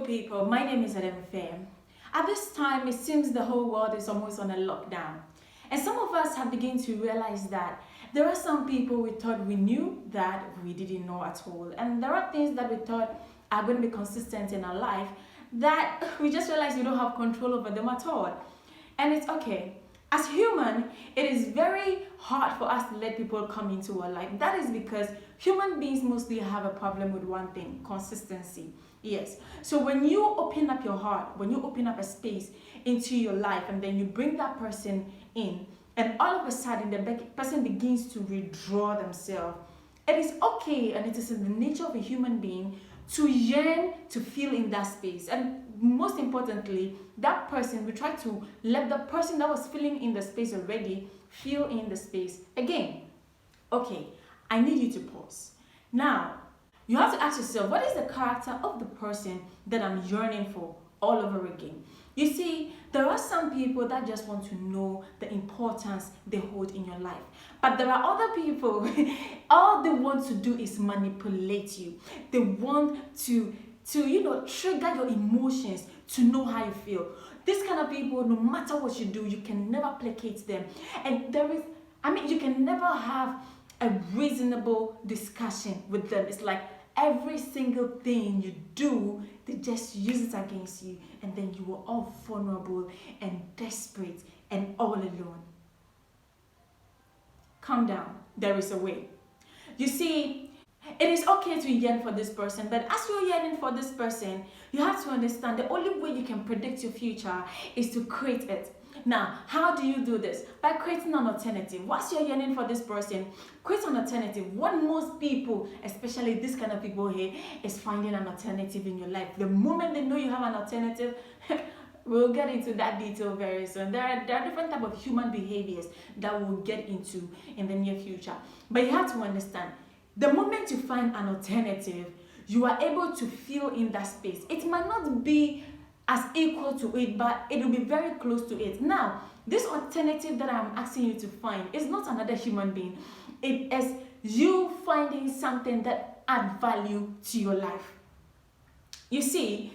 beautiful people, my name is Adam Fair. At this time, it seems the whole world is almost on a lockdown. And some of us have begun to realize that there are some people we thought we knew that we didn't know at all. And there are things that we thought are going to be consistent in our life that we just realized we don't have control over them at all. And it's okay. As human, it is very hard for us to let people come into our life. That is because human beings mostly have a problem with one thing: consistency. Yes. So when you open up your heart, when you open up a space into your life, and then you bring that person in, and all of a sudden the person begins to withdraw themselves, it is okay, and it is in the nature of a human being to yearn to feel in that space. And most importantly, that person, we try to let the person that was feeling in the space already feel in the space again. Okay, I need you to pause. Now, you have to ask yourself, what is the character of the person that I'm yearning for all over again? You see, there are some people that just want to know the importance they hold in your life. But there are other people, all they want to do is manipulate you. They want to trigger your emotions to know how you feel. This kind of people, no matter what you do, you can never placate them. And you can never have a reasonable discussion with them. It's like every single thing you do, they just use it against you, and then you are all vulnerable and desperate and all alone. Calm down. There is a way. You see, it is okay to yearn for this person, but as you're yearning for this person, you have to understand the only way you can predict your future is to create it. Now, how do you do this? By creating an alternative. Once you're yearning for this person, create an alternative. What most people, especially this kind of people here, is finding an alternative in your life. The moment they know you have an alternative, we'll get into that detail very soon. There are different types of human behaviors that we'll get into in the near future. But you have to understand, the moment you find an alternative, you are able to feel in that space. It might not be as equal to it, but it will be very close to it. Now, this alternative that I'm asking you to find is not another human being. It is you finding something that adds value to your life. You see,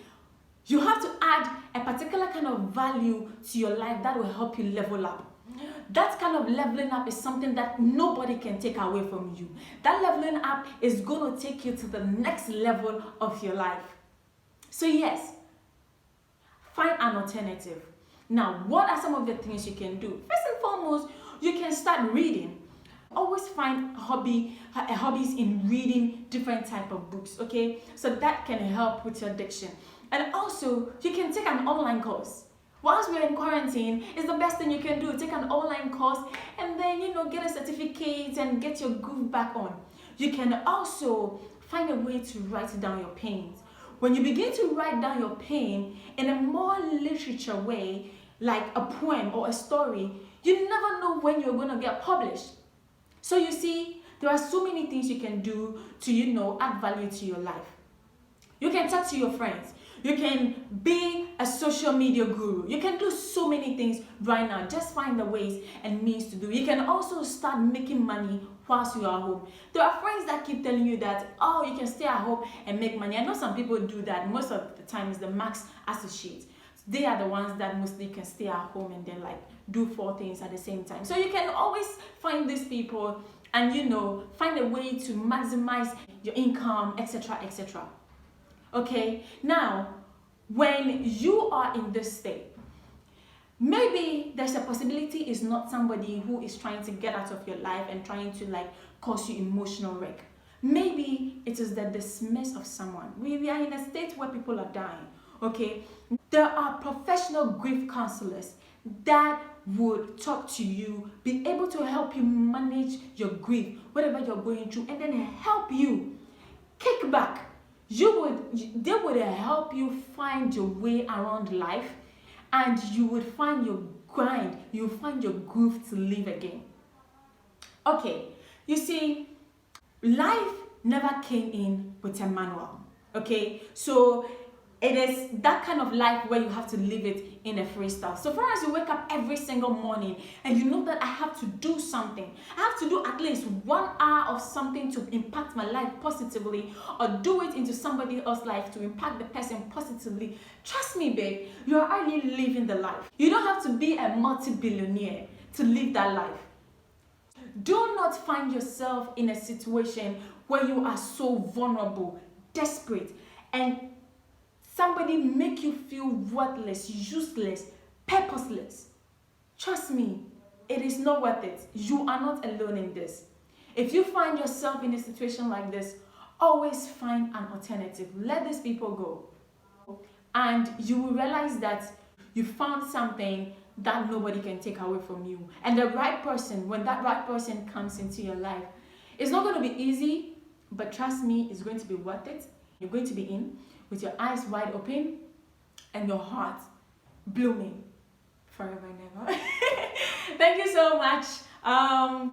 you have to add a particular kind of value to your life that will help you level up. That kind of leveling up is something that nobody can take away from you. That leveling up is going to take you to the next level of your life. So yes, find an alternative. Now, what are some of the things you can do? First and foremost, you can start reading. Always find hobbies in reading different type of books, okay? So that can help with your addiction. And also, you can take an online course. Once we're in quarantine, it's the best thing you can do. Take an online course and then, get a certificate and get your groove back on. You can also find a way to write down your pains. When you begin to write down your pain in a more literature way, like a poem or a story, you never know when you're going to get published. So you see, there are so many things you can do to, add value to your life. You can talk to your friends. You can be a social media guru. You can do so many things right now. Just find the ways and means to do. You can also start making money whilst you are home. There are friends that keep telling you that, oh, you can stay at home and make money. I know some people do that. Most of the time it's the max associates. They are the ones that mostly can stay at home and then do 4 things at the same time. So you can always find these people and find a way to maximize your income, etc., etc. Okay, now when you are in this state, maybe there's a possibility it's not somebody who is trying to get out of your life and trying to cause you emotional wreck. Maybe it is the dismiss of someone. We are in a state where people are dying. Okay, there are professional grief counselors that would talk to you, be able to help you manage your grief, whatever you're going through, and then help you kick back. They would help you find your way around life, and you would find your grind, you would find your groove to live again. Okay, you see, life never came in with a manual. Okay, so It is that kind of life where you have to live it in a freestyle. So far as you wake up every single morning and you know that I have to do something, I have to do at least 1 hour of something to impact my life positively, or do it into somebody else's life to impact the person positively, trust me, babe, you are already living the life. You don't have to be a multi-billionaire to live that life. Do not find yourself in a situation where you are so vulnerable, desperate, and somebody make you feel worthless, useless, purposeless. Trust me, it is not worth it. You are not alone in this. If you find yourself in a situation like this, always find an alternative. Let these people go. And you will realize that you found something that nobody can take away from you. And the right person, when that right person comes into your life, it's not going to be easy, but trust me, it's going to be worth it. You're going to be in with your eyes wide open and your heart blooming forever and ever. Thank you so much.